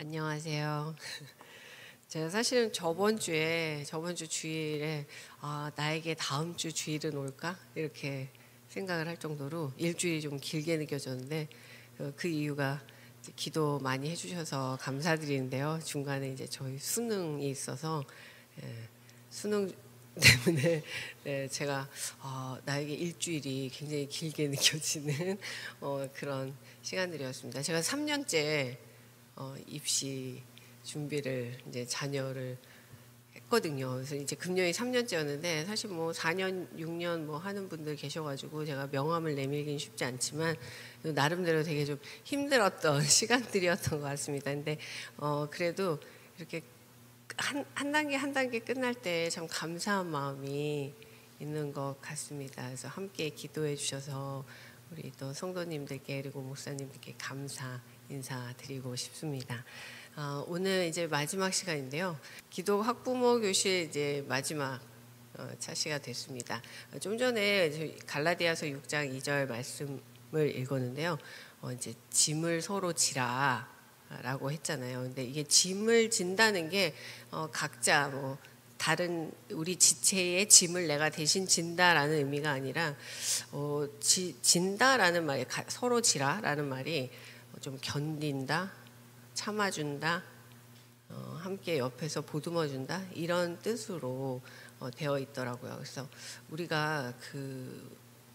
안녕하세요. 제가 사실은 저번 주 주일에 나에게 다음 주 주일은 올까? 이렇게 생각을 할 정도로 일주일이 좀 길게 느껴졌는데 그 이유가 이제 기도 많이 해주셔서 감사드리는데요. 중간에 이제 저희 수능이 있어서 수능 때문에 제가 나에게 일주일이 굉장히 길게 느껴지는 그런 시간들이었습니다. 제가 3년째 입시 준비를 이제 자녀를 했거든요. 그래서 이제 금년이 3년째였는데 사실 뭐 4년, 6년 뭐 하는 분들 계셔가지고 제가 명함을 내밀기는 쉽지 않지만 나름대로 되게 좀 힘들었던 시간들이었던 것 같습니다. 근데 그래도 이렇게 한 단계 한 단계 끝날 때 참 감사한 마음이 있는 것 같습니다. 그래서 함께 기도해 주셔서 우리 또 성도님들께 그리고 목사님들께 감사 인사드리고 싶습니다. 오늘 이제 마지막 시간인데요. 기도 학부모 교실 이제 마지막 차시가 됐습니다. 좀 전에 갈라디아서 6장 2절 말씀을 읽었는데요. 이제 짐을 서로 지라라고 했잖아요. 근데 이게 짐을 진다는 게 각자 뭐 다른 우리 지체의 짐을 내가 대신 진다라는 의미가 아니라 진다라는 말이 서로 지라라는 말이 좀 견딘다, 참아준다, 함께 옆에서 보듬어준다 이런 뜻으로 되어 있더라고요. 그래서 우리가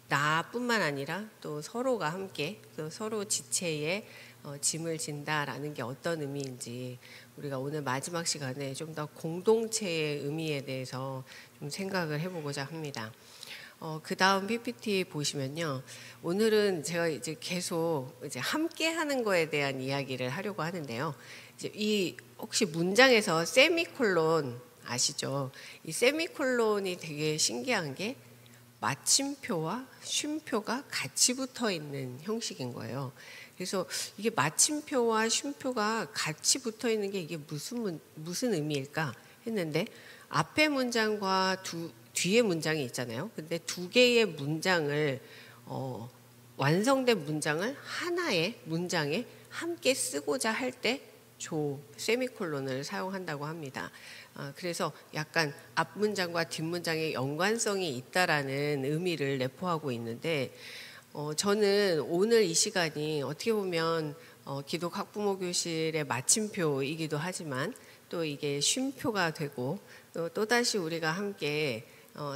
나뿐만 아니라 또 서로가 함께 또 서로 지체의 짐을 진다라는 게 어떤 의미인지 우리가 오늘 마지막 시간에 좀 더 공동체의 의미에 대해서 좀 생각을 해보고자 합니다. 그 다음 PPT 보시면요. 오늘은 제가 이제 계속 이제 함께 하는 거에 대한 이야기를 하려고 하는데요. 이제 혹시 문장에서 세미콜론 아시죠? 이 세미콜론이 되게 신기한 게 마침표와 쉼표가 같이 붙어 있는 형식인 거예요. 그래서 이게 마침표와 쉼표가 같이 붙어 있는 게 이게 무슨 의미일까 했는데 앞에 문장과 뒤에 문장이 있잖아요. 근데 두 개의 문장을 완성된 문장을 하나의 문장에 함께 쓰고자 할 때 세미콜론을 사용한다고 합니다. 그래서 약간 앞 문장과 뒷 문장의 연관성이 있다라는 의미를 내포하고 있는데 저는 오늘 이 시간이 어떻게 보면 기독 학부모 교실의 마침표이기도 하지만 또 이게 쉼표가 되고 또다시 우리가 함께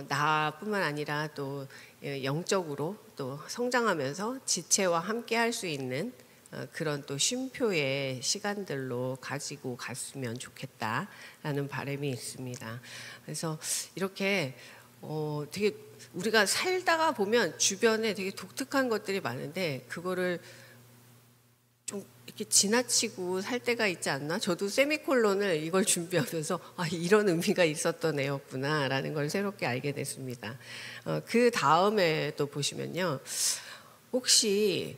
나뿐만 아니라 또 영적으로 또 성장하면서 지체와 함께 할 수 있는 그런 또 쉼표의 시간들로 가지고 갔으면 좋겠다라는 바람이 있습니다. 그래서 이렇게 되게 우리가 살다가 보면 주변에 되게 독특한 것들이 많은데 그거를 좀 이렇게 지나치고 살 때가 있지 않나? 저도 세미콜론을 이걸 준비하면서 이런 의미가 있었던 애였구나라는 걸 새롭게 알게 됐습니다. 그 다음에 또 보시면요. 혹시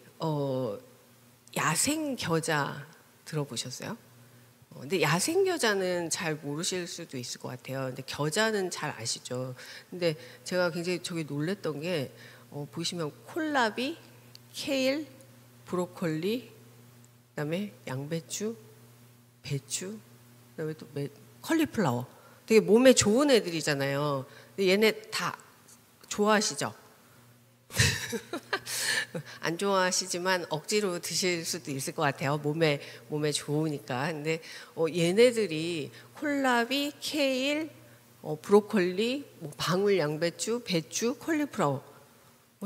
야생겨자 들어보셨어요? 근데 야생겨자는 잘 모르실 수도 있을 것 같아요. 근데 겨자는 잘 아시죠? 근데 제가 굉장히 저기 놀랬던 게 보시면 콜라비, 케일, 브로콜리, 그다음에 양배추, 배추, 그다음에 또 컬리플라워. 되게 몸에 좋은 애들이잖아요. 근데 얘네 다 좋아하시죠? 안 좋아하시지만 억지로 드실 수도 있을 것 같아요. 몸에 좋으니까. 근데 얘네들이 콜라비, 케일, 브로콜리, 방울 양배추, 배추, 컬리플라워.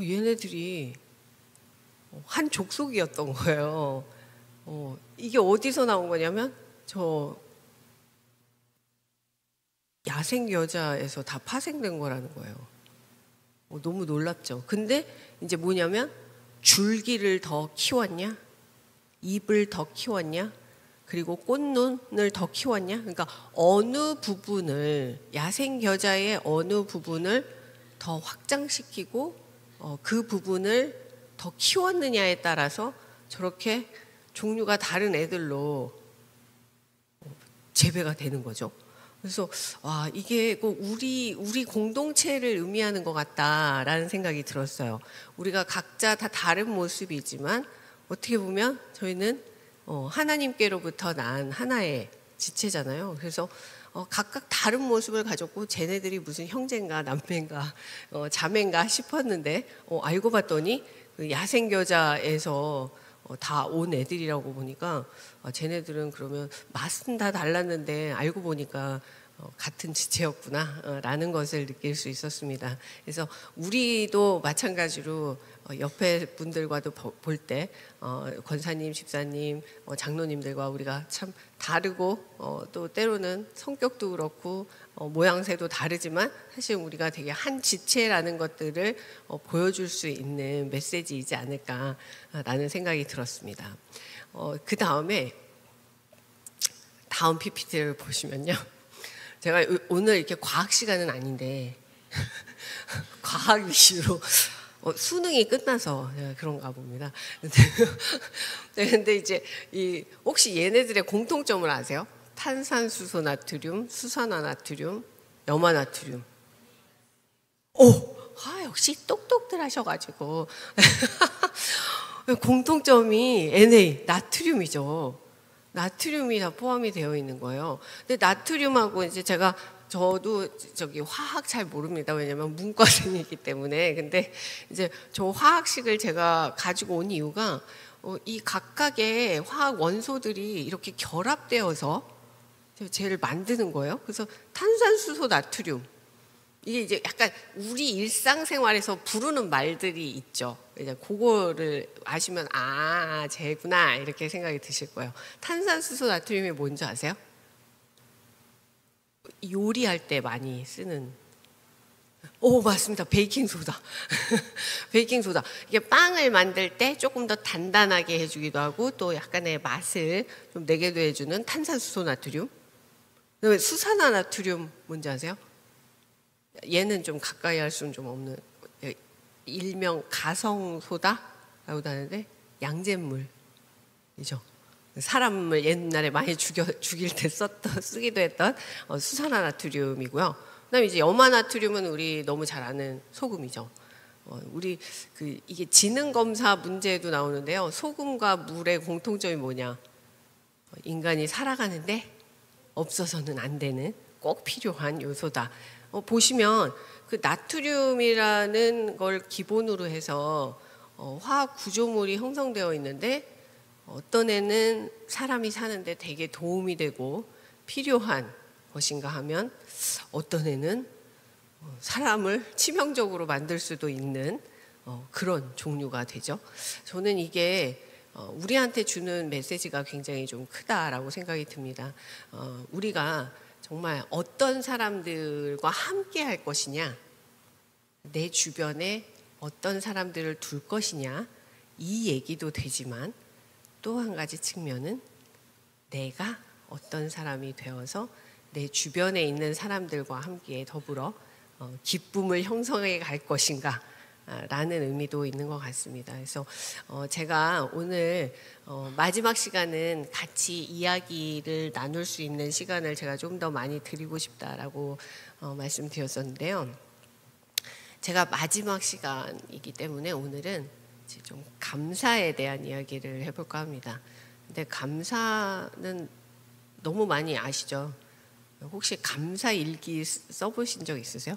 얘네들이 한 족속이었던 거예요. 이게 어디서 나온 거냐면 저 야생여자에서 다 파생된 거라는 거예요. 너무 놀랍죠. 근데 이제 뭐냐면 줄기를 더 키웠냐, 잎을 더 키웠냐, 그리고 꽃눈을 더 키웠냐. 그러니까 어느 부분을 야생겨자의 어느 부분을 더 확장시키고 그 부분을 더 키웠느냐에 따라서 저렇게 종류가 다른 애들로 재배가 되는 거죠. 그래서 이게 꼭 우리 공동체를 의미하는 것 같다라는 생각이 들었어요. 우리가 각자 다 다른 모습이지만 어떻게 보면 저희는 하나님께로부터 난 하나의 지체잖아요. 그래서 각각 다른 모습을 가졌고 쟤네들이 무슨 형제인가 남매인가 자매인가 싶었는데 알고 봤더니 그 야생교자에서 다 온 애들이라고 보니까 쟤네들은 그러면 맛은 다 달랐는데 알고 보니까 같은 지체였구나 라는 것을 느낄 수 있었습니다. 그래서 우리도 마찬가지로 옆에 분들과도 볼 때 권사님, 집사님, 장로님들과 우리가 참 다르고 또 때로는 성격도 그렇고 모양새도 다르지만 사실 우리가 되게 한 지체라는 것들을 보여줄 수 있는 메시지이지 않을까라는 생각이 들었습니다. 그 다음에 다음 PPT를 보시면요. 제가 오늘 이렇게 과학 시간은 아닌데 과학 위주로 수능이 끝나서 그런가 봅니다. 근데 이제 혹시 얘네들의 공통점을 아세요? 탄산수소 나트륨, 수산화나트륨, 염화나트륨. 역시 똑똑들 하셔가지고 공통점이 Na, 나트륨이죠. 나트륨이 다 포함이 되어 있는 거예요. 근데 나트륨하고 이제 저도 화학 잘 모릅니다. 왜냐면 문과생이기 때문에. 근데 이제 저 화학식을 제가 가지고 온 이유가 이 각각의 화학 원소들이 이렇게 결합되어서 쟤를 만드는 거예요. 그래서 탄산수소 나트륨. 이게 이제 약간 우리 일상생활에서 부르는 말들이 있죠. 이제 그거를 아시면 쟤구나 이렇게 생각이 드실 거예요. 탄산수소 나트륨이 뭔지 아세요? 요리할 때 많이 쓰는. 맞습니다. 베이킹소다. 베이킹소다. 이게 빵을 만들 때 조금 더 단단하게 해주기도 하고 또 약간의 맛을 좀 내게도 해주는 탄산수소 나트륨. 그다음에 수산화나트륨 뭔지 아세요? 얘는 좀 가까이 할 수는 좀 없는, 일명 가성소다라고도 하는데 양잿물이죠. 사람을 옛날에 많이 죽일 때 쓰기도 했던 수산화나트륨이고요. 그다음에 이제 염화나트륨은 우리 너무 잘 아는 소금이죠. 우리 이게 지능 검사 문제에도 나오는데요. 소금과 물의 공통점이 뭐냐? 인간이 살아가는데 없어서는 안 되는 꼭 필요한 요소다. 보시면 그 나트륨이라는 걸 기본으로 해서 화학 구조물이 형성되어 있는데 어떤 애는 사람이 사는데 되게 도움이 되고 필요한 것인가 하면 어떤 애는 사람을 치명적으로 만들 수도 있는 그런 종류가 되죠. 저는 이게 우리한테 주는 메시지가 굉장히 좀 크다라고 생각이 듭니다. 우리가 정말 어떤 사람들과 함께 할 것이냐, 내 주변에 어떤 사람들을 둘 것이냐, 이 얘기도 되지만 또 한 가지 측면은 내가 어떤 사람이 되어서 내 주변에 있는 사람들과 함께 더불어 기쁨을 형성해 갈 것인가 라는 의미도 있는 것 같습니다. 그래서 제가 오늘 마지막 시간은 같이 이야기를 나눌 수 있는 시간을 제가 좀 더 많이 드리고 싶다라고 말씀드렸었는데요. 제가 마지막 시간이기 때문에 오늘은 이제 좀 감사에 대한 이야기를 해볼까 합니다. 근데 감사는 너무 많이 아시죠? 혹시 감사 일기 써보신 적 있으세요?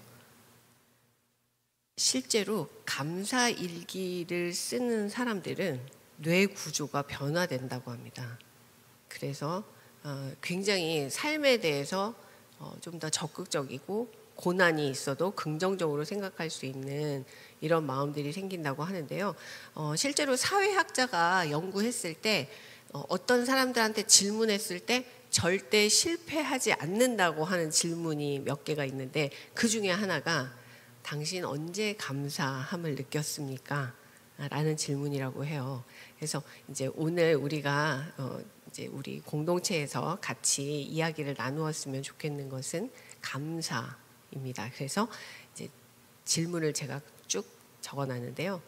실제로 감사 일기를 쓰는 사람들은 뇌 구조가 변화된다고 합니다. 그래서 굉장히 삶에 대해서 좀 더 적극적이고 고난이 있어도 긍정적으로 생각할 수 있는 이런 마음들이 생긴다고 하는데요. 실제로 사회학자가 연구했을 때 어떤 사람들한테 질문했을 때 절대 실패하지 않는다고 하는 질문이 몇 개가 있는데 그 중에 하나가 당신 언제 감사함을 느꼈습니까? 라는 질문이라고 해요. 그래서 이제 오늘 우리가 이제 우리 공동체에서 같이 이야기를 나누었으면 좋겠는 것은 감사입니다. 그래서 이제 질문을 제가 쭉 적어놨는데요.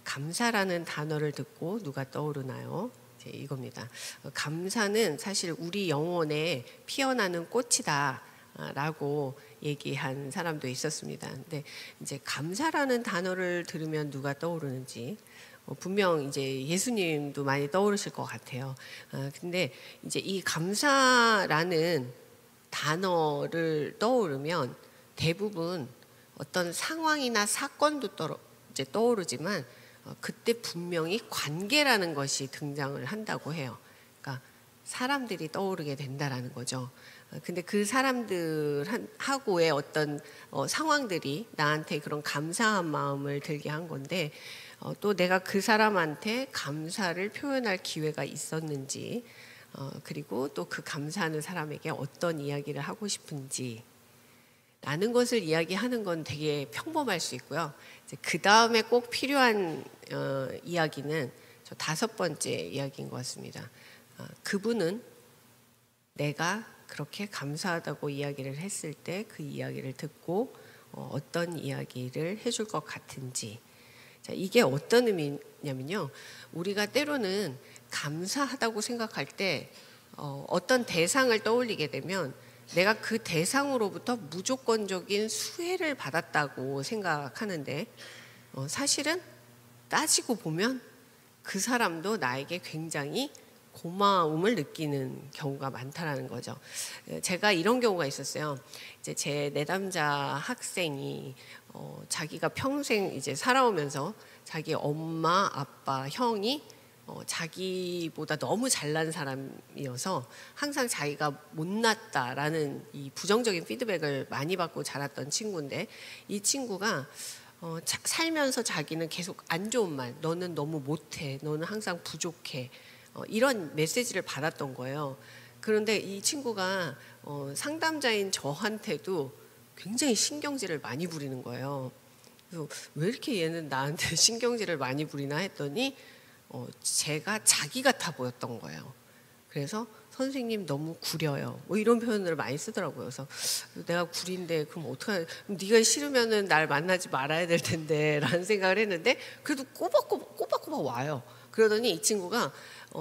감사라는 단어를 듣고 누가 떠오르나요? 이제 이겁니다. 감사는 사실 우리 영혼에 피어나는 꽃이다라고 얘기한 사람도 있었습니다. 근데 이제 감사라는 단어를 들으면 누가 떠오르는지 분명 이제 예수님도 많이 떠오르실 것 같아요. 근데 이제 이 감사라는 단어를 떠오르면 대부분 어떤 상황이나 사건도 이제 떠오르지만 그때 분명히 관계라는 것이 등장을 한다고 해요. 그러니까 사람들이 떠오르게 된다라는 거죠. 근데 그 사람들하고의 어떤 상황들이 나한테 그런 감사한 마음을 들게 한 건데, 또 내가 그 사람한테 감사를 표현할 기회가 있었는지, 그리고 또 그 감사하는 사람에게 어떤 이야기를 하고 싶은지 라는 것을 이야기하는 건 되게 평범할 수 있고요. 그 다음에 꼭 필요한 이야기는 저 5번째 이야기인 것 같습니다. 그분은 내가 그렇게 감사하다고 이야기를 했을 때 그 이야기를 듣고 어떤 이야기를 해줄 것 같은지. 자, 이게 어떤 의미냐면요. 우리가 때로는 감사하다고 생각할 때 어떤 대상을 떠올리게 되면 내가 그 대상으로부터 무조건적인 수혜를 받았다고 생각하는데 사실은 따지고 보면 그 사람도 나에게 굉장히 고마움을 느끼는 경우가 많다라는 거죠. 제가 이런 경우가 있었어요. 이제 제 내담자 학생이 자기가 평생 이제 살아오면서 자기 엄마, 아빠, 형이 자기보다 너무 잘난 사람이어서 항상 자기가 못났다라는 이 부정적인 피드백을 많이 받고 자랐던 친구인데, 이 친구가 살면서 자기는 계속 안 좋은 말, 너는 너무 못해, 너는 항상 부족해, 이런 메시지를 받았던 거예요. 그런데 이 친구가 상담자인 저한테도 굉장히 신경질을 많이 부리는 거예요. 그래서 왜 이렇게 얘는 나한테 신경질을 많이 부리나 했더니 제가 자기 같아 보였던 거예요. 그래서 선생님 너무 구려요. 뭐 이런 표현을 많이 쓰더라고요. 그래서 내가 구린데 그럼 어떡하냐? 그럼 네가 싫으면은 날 만나지 말아야 될 텐데라는 생각을 했는데 그래도 꼬박꼬박 와요. 그러더니 이 친구가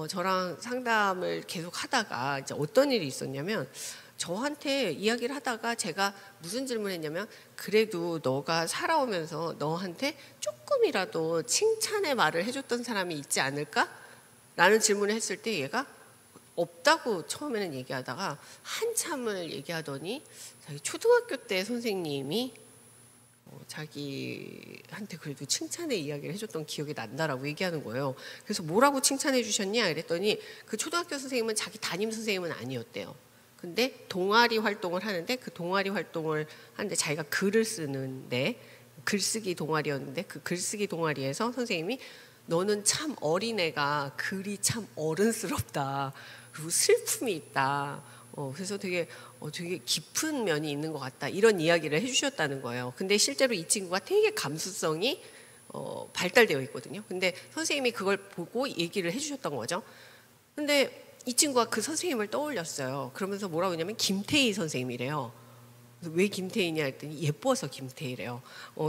저랑 상담을 계속 하다가 이제 어떤 일이 있었냐면 저한테 이야기를 하다가 제가 무슨 질문을 했냐면 그래도 너가 살아오면서 너한테 조금이라도 칭찬의 말을 해줬던 사람이 있지 않을까? 라는 질문을 했을 때 얘가 없다고 처음에는 얘기하다가 한참을 얘기하더니 자기 초등학교 때 선생님이 자기한테 그래도 칭찬의 이야기를 해줬던 기억이 난다라고 얘기하는 거예요. 그래서 뭐라고 칭찬해 주셨냐 그랬더니 그 초등학교 선생님은 자기 담임 선생님은 아니었대요. 근데 동아리 활동을 하는데 그 동아리 활동을 하는데 자기가 글을 쓰는데 글쓰기 동아리였는데 그 글쓰기 동아리에서 선생님이 너는 참 어린애가 글이 참 어른스럽다. 그리고 슬픔이 있다. 그래서 되게 깊은 면이 있는 것 같다. 이런 이야기를 해주셨다는 거예요. 근데 실제로 이 친구가 되게 감수성이 발달되어 있거든요. 근데 선생님이 그걸 보고 얘기를 해주셨던 거죠. 근데 이 친구가 그 선생님을 떠올렸어요. 그러면서 뭐라고 했냐면 김태희 선생님이래요. 왜 김태희냐 했더니 예뻐서 김태희래요.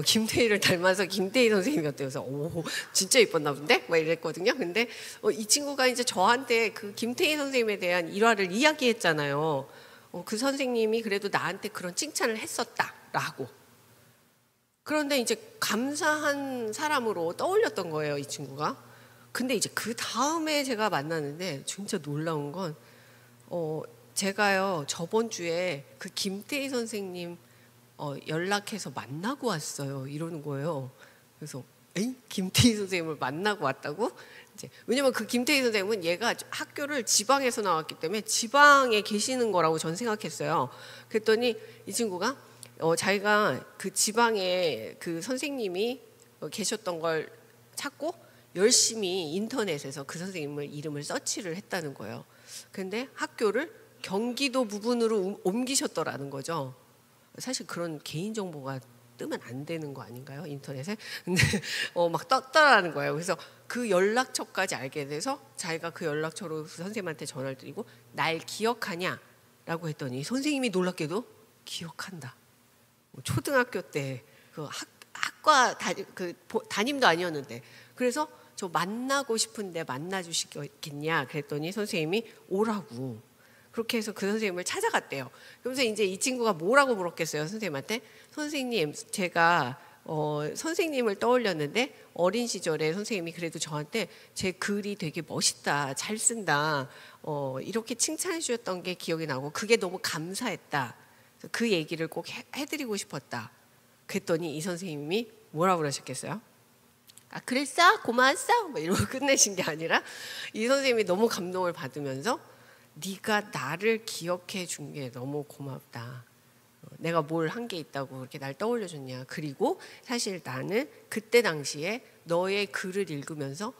김태희를 닮아서 김태희 선생님이었대요. 그래서 오 진짜 예뻤나 본데? 막 이랬거든요. 근데 이 친구가 이제 저한테 그 김태희 선생님에 대한 일화를 이야기했잖아요. 그 선생님이 그래도 나한테 그런 칭찬을 했었다라고. 그런데 이제 감사한 사람으로 떠올렸던 거예요, 이 친구가. 근데 이제 그 다음에 제가 만났는데 진짜 놀라운 건 제가요 저번 주에 그 김태희 선생님 연락해서 만나고 왔어요 이러는 거예요. 그래서 에이? 김태희 선생님을 만나고 왔다고? 이제 왜냐면 그 김태희 선생님은 얘가 학교를 지방에서 나왔기 때문에 지방에 계시는 거라고 전 생각했어요. 그랬더니 이 친구가 자기가 그 지방에 그 선생님이 계셨던 걸 찾고 열심히 인터넷에서 그 선생님을 이름을 서치를 했다는 거예요. 근데 학교를 경기도 부분으로 옮기셨더라는 거죠. 사실 그런 개인정보가 뜨면 안 되는 거 아닌가요? 인터넷에. 근데 막 떴다라는 거예요. 그래서 그 연락처까지 알게 돼서 자기가 그 연락처로 그 선생님한테 전화를 드리고 날 기억하냐? 라고 했더니 선생님이 놀랍게도 기억한다. 초등학교 때 그 학과 담임도 아니었는데 그래서 저 만나고 싶은데 만나 주시겠냐 그랬더니 선생님이 오라고. 그렇게 해서 그 선생님을 찾아갔대요. 그러면서 이제 이 친구가 뭐라고 물었겠어요 선생님한테? 선생님 제가 선생님을 떠올렸는데 어린 시절에 선생님이 그래도 저한테 제 글이 되게 멋있다, 잘 쓴다, 이렇게 칭찬해 주셨던 게 기억이 나고 그게 너무 감사했다. 그 얘기를 꼭 해드리고 싶었다. 그랬더니 이 선생님이 뭐라고 그러셨겠어요? 아, 그랬어? 고마웠어? 뭐 이러고 끝내신 게 아니라 이 선생님이 너무 감동을 받으면서 네가 나를 기억해 준 게 너무 고맙다. 내가 뭘 한 게 있다고 그렇게 날 떠올려 줬냐. 그리고 사실 나는 그때 당시에 너의 글을 읽으면서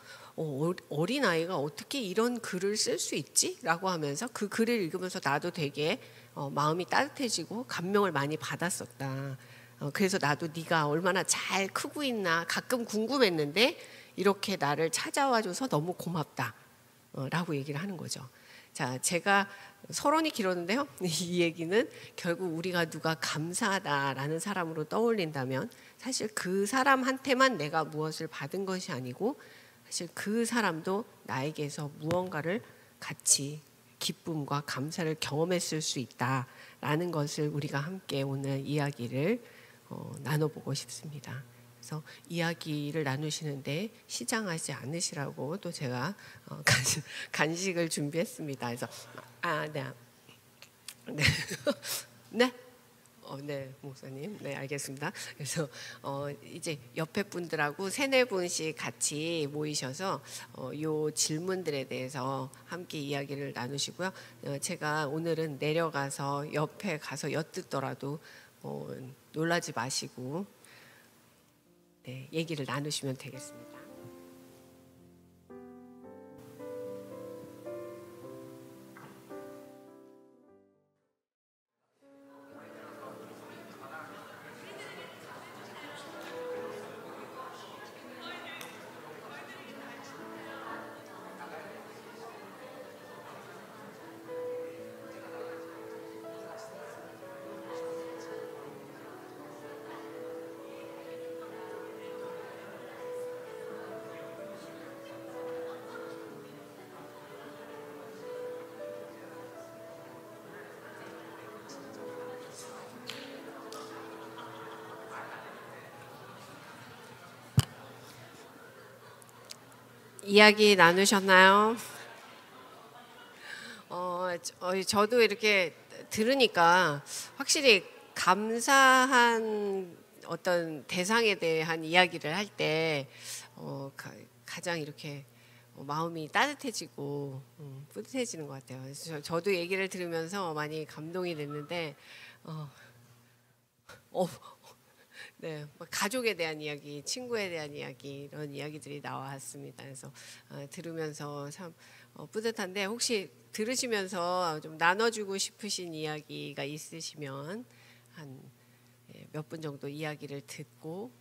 어린아이가 어떻게 이런 글을 쓸 수 있지? 라고 하면서 그 글을 읽으면서 나도 되게 마음이 따뜻해지고 감명을 많이 받았었다. 그래서 나도 네가 얼마나 잘 크고 있나 가끔 궁금했는데 이렇게 나를 찾아와 줘서 너무 고맙다. 라고 얘기를 하는 거죠. 자, 제가 서론이 길었는데요. 이 얘기는 결국 우리가 누가 감사하다라는 사람으로 떠올린다면 사실 그 사람한테만 내가 무엇을 받은 것이 아니고 사실 그 사람도 나에게서 무언가를 같이 기쁨과 감사를 경험했을 수 있다라는 것을 우리가 함께 오늘 이야기를 나눠보고 싶습니다. 그래서 이야기를 나누시는데 시장하지 않으시라고 또 제가 간식을 준비했습니다. 그래서 네, 네, 네, 네, 목사님, 네, 알겠습니다. 그래서 이제 옆에 분들하고 세네 분씩 같이 모이셔서 요 질문들에 대해서 함께 이야기를 나누시고요. 제가 오늘은 내려가서 옆에 가서 엿듣더라도 놀라지 마시고 네, 얘기를 나누시면 되겠습니다. 이야기 나누셨나요? 저도 이렇게 들으니까 확실히 감사한 어떤 대상에 대한 이야기를 할 때 가장 이렇게 마음이 따뜻해지고 뿌듯해지는 것 같아요. 그래서 저도 얘기를 들으면서 많이 감동이 됐는데 네, 가족에 대한 이야기, 친구에 대한 이야기 이런 이야기들이 나왔습니다. 그래서 들으면서 참 뿌듯한데 혹시 들으시면서 좀 나눠주고 싶으신 이야기가 있으시면 한 몇 분 정도 이야기를 듣고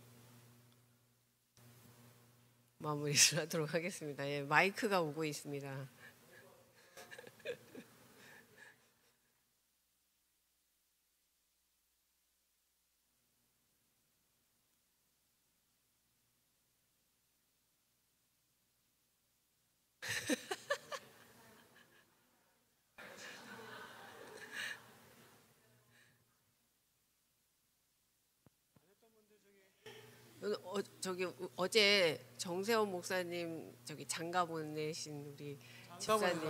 마무리를 하도록 하겠습니다. 예, 마이크가 오고 있습니다. 저기 어제 정세원 목사님 저기 장가 보내신 우리 집사님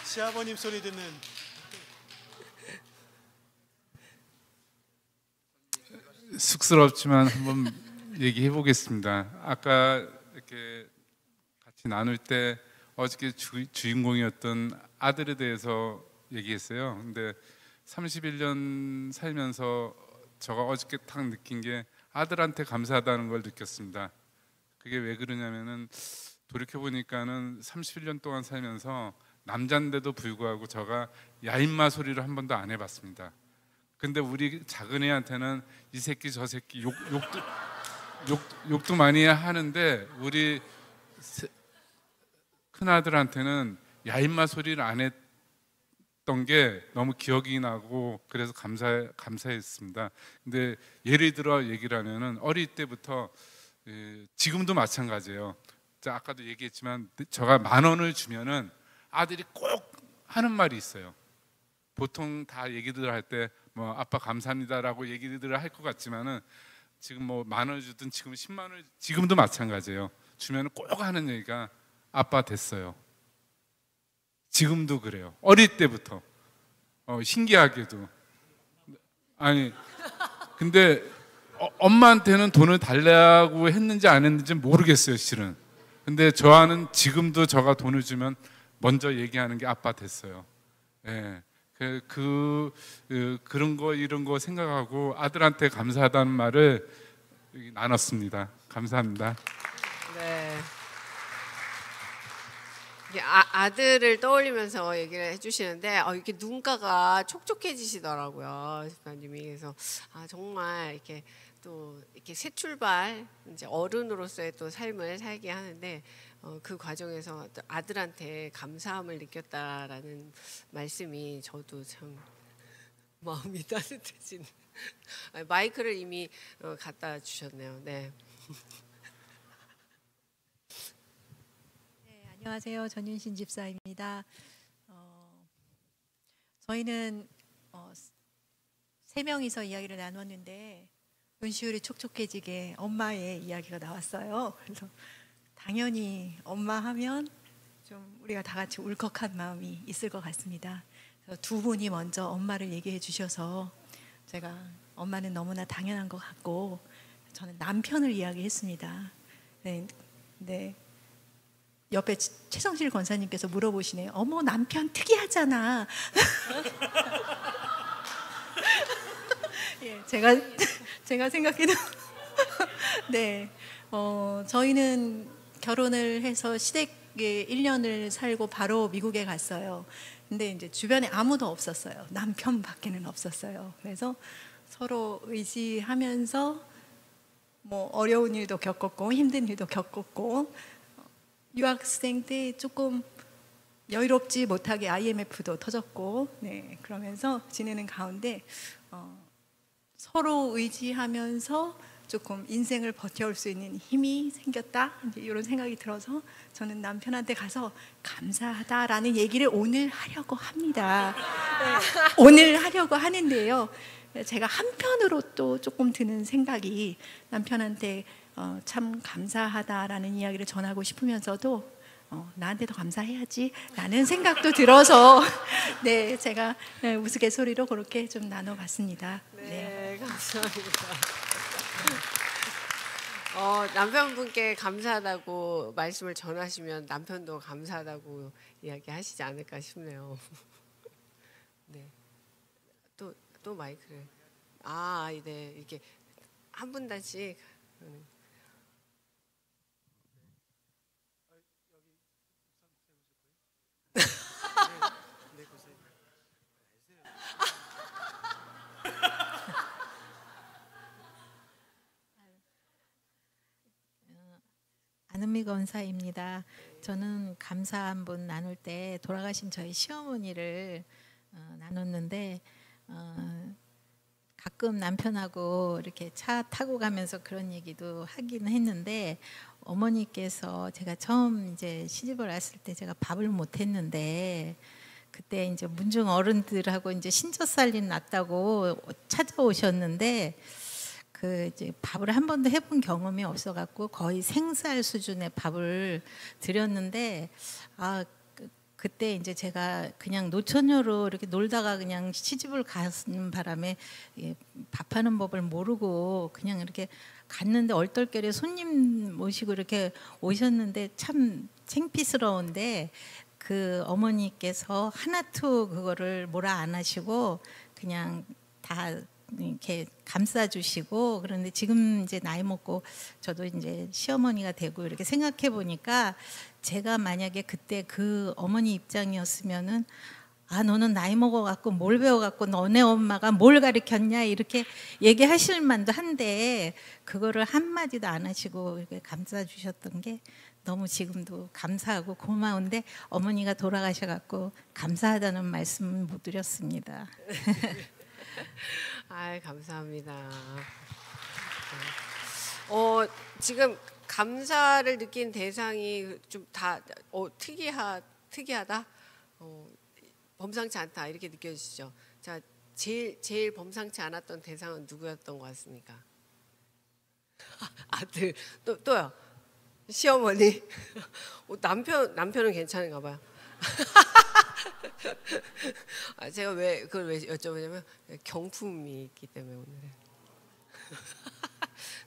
시아버님 소리 듣는 쑥스럽지만 한번 얘기해 보겠습니다. 아까 이렇게 같이 나눌 때 어저께 주인공이었던 아들에 대해서 얘기했어요. 근데 31년 살면서 제가 어저께 딱 느낀 게 아들한테 감사하다는 걸 느꼈습니다. 그게 왜 그러냐면은 돌이켜 보니까는 31년 동안 살면서 남잔데도 불구하고 제가 야인마 소리를 한 번도 안 해봤습니다. 근데 우리 작은 애한테는 이 새끼 저 새끼 욕도 많이 하는데 우리 큰 아들한테는 야인마 소리를 안 했던 게 너무 기억이 나고 그래서 감사했습니다. 근데 예를 들어 얘기를 하면은 어릴 때부터 지금도 마찬가지예요. 자, 아까도 얘기했지만 제가 10,000원을 주면은 아들이 꼭 하는 말이 있어요. 보통 다 얘기들 할 때 뭐 아빠 감사합니다라고 얘기들을 할 것 같지만은 지금 뭐 10,000원 주든 지금 10만 원 지금도 마찬가지예요. 주면 꼭 하는 얘기가 아빠 됐어요. 지금도 그래요. 어릴 때부터. 신기하게도. 아니 근데 엄마한테는 돈을 달라고 했는지 안 했는지 모르겠어요, 실은. 근데 저와는 지금도 저가 돈을 주면 먼저 얘기하는 게 아빠 됐어요. 예. 그런 거 이런 거 생각하고 아들한테 감사하다는 말을 나눴습니다. 감사합니다. 네. 이게 아들을 떠올리면서 얘기를 해주시는데 이렇게 눈가가 촉촉해지시더라고요, 집사님이. 그래서 정말 이렇게 또 이렇게 새 출발, 이제 어른으로서의 또 삶을 살게 하는데 그 과정에서 또 아들한테 감사함을 느꼈다라는 말씀이 저도 참 마음이 따뜻해지는. 마이크를 이미 갖다 주셨네요. 네. 네, 안녕하세요. 전윤신 집사입니다. 저희는 3명이서 이야기를 나눴는데 눈시울이 촉촉해지게 엄마의 이야기가 나왔어요. 그래서 당연히 엄마 하면 좀 우리가 다 같이 울컥한 마음이 있을 것 같습니다. 그래서 두 분이 먼저 엄마를 얘기해 주셔서 제가 엄마는 너무나 당연한 것 같고 저는 남편을 이야기했습니다. 네, 네. 옆에 최성실 권사님께서 물어보시네요. 어머, 남편 특이하잖아. 예, 제가 생각해도 네, 저희는 결혼을 해서 시댁에 1년을 살고 바로 미국에 갔어요. 근데 이제 주변에 아무도 없었어요. 남편밖에는 없었어요. 그래서 서로 의지하면서 뭐 어려운 일도 겪었고 힘든 일도 겪었고 유학생 때 조금 여유롭지 못하게 IMF도 터졌고 네, 그러면서 지내는 가운데 서로 의지하면서 조금 인생을 버텨올 수 있는 힘이 생겼다 이제 이런 생각이 들어서 저는 남편한테 가서 감사하다라는 얘기를 오늘 하려고 합니다. 네, 오늘 하려고 하는데요. 제가 한편으로 또 조금 드는 생각이 남편한테 참 감사하다라는 이야기를 전하고 싶으면서도 나한테도 감사해야지 라는 생각도 들어서 네, 제가 우스갯소리로 그렇게 좀 나눠봤습니다. 네, 감사합니다. 남편분께 감사하다고 말씀을 전하시면 남편도 감사하다고 이야기하시지 않을까 싶네요. 네, 또 마이크를 네, 이렇게 한 분단씩. 안은미 권사입니다. 저는 감사한 분 나눌 때 돌아가신 저희 시어머니를 나눴는데 가끔 남편하고 이렇게 차 타고 가면서 그런 얘기도 하긴 했는데 어머니께서 제가 처음 이제 시집을 왔을 때 제가 밥을 못 했는데 그때 이제 문중 어른들하고 이제 신젓살림 났다고 찾아오셨는데 그 이제 밥을 한 번도 해본 경험이 없어갖고 거의 생살 수준의 밥을 드렸는데 그때 이제 제가 그냥 노처녀로 이렇게 놀다가 그냥 시집을 가는 바람에 밥하는 법을 모르고 그냥 이렇게 갔는데 얼떨결에 손님 모시고 이렇게 오셨는데 참 창피스러운데 그 어머니께서 하나도 그거를 뭐라 안 하시고 그냥 다 이렇게 감싸주시고 그런데 지금 이제 나이 먹고 저도 이제 시어머니가 되고 이렇게 생각해 보니까 제가 만약에 그때 그 어머니 입장이었으면은 너는 나이 먹어갖고 뭘 배워갖고 너네 엄마가 뭘 가르쳤냐 이렇게 얘기하실 만도 한데 그거를 한마디도 안 하시고 이렇게 감싸주셨던 게 너무 지금도 감사하고 고마운데 어머니가 돌아가셔갖고 감사하다는 말씀은 못 드렸습니다. 감사합니다. 지금 감사를 느낀 대상이 좀 다 특이하다, 범상치 않다 이렇게 느껴지시죠? 자, 제일 범상치 않았던 대상은 누구였던 것 같습니까? 아들. 또요. 시어머니. 남편은 괜찮은가 봐요. 제가 그걸 왜 여쭤보냐면 경품이 있기 때문에 오늘은.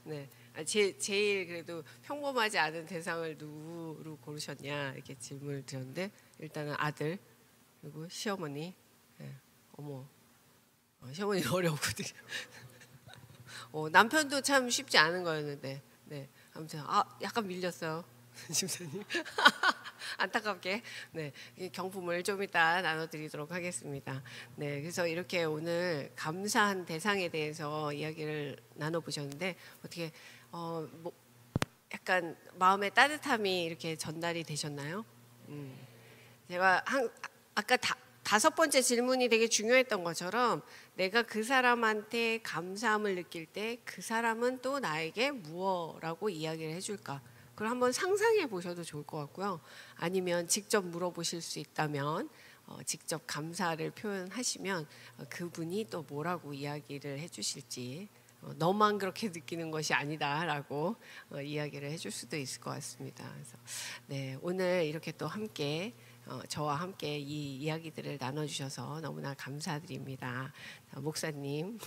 네. 제일 그래도 평범하지 않은 대상을 누구로 고르셨냐 이렇게 질문을 드렸는데 일단은 아들 그리고 시어머니. 네. 어머. 시어머니 어려웠거든요. 남편도 참 쉽지 않은 거였는데, 네, 아무튼 약간 밀렸어요, 집사님. 안타깝게, 네, 이 경품을 좀 이따 나눠드리도록 하겠습니다. 네, 그래서 이렇게 오늘 감사한 대상에 대해서 이야기를 나눠보셨는데 어떻게 뭐 약간 마음의 따뜻함이 이렇게 전달이 되셨나요? 제가 아까 5번째 질문이 되게 중요했던 것처럼 내가 그 사람한테 감사함을 느낄 때 그 사람은 또 나에게 무엇라고 이야기를 해줄까? 그걸 한번 상상해 보셔도 좋을 것 같고요. 아니면 직접 물어보실 수 있다면 직접 감사를 표현하시면 그분이 또 뭐라고 이야기를 해주실지 너만 그렇게 느끼는 것이 아니다라고 이야기를 해줄 수도 있을 것 같습니다. 그래서 네, 오늘 이렇게 또 함께 저와 함께 이 이야기들을 나눠주셔서 너무나 감사드립니다. 목사님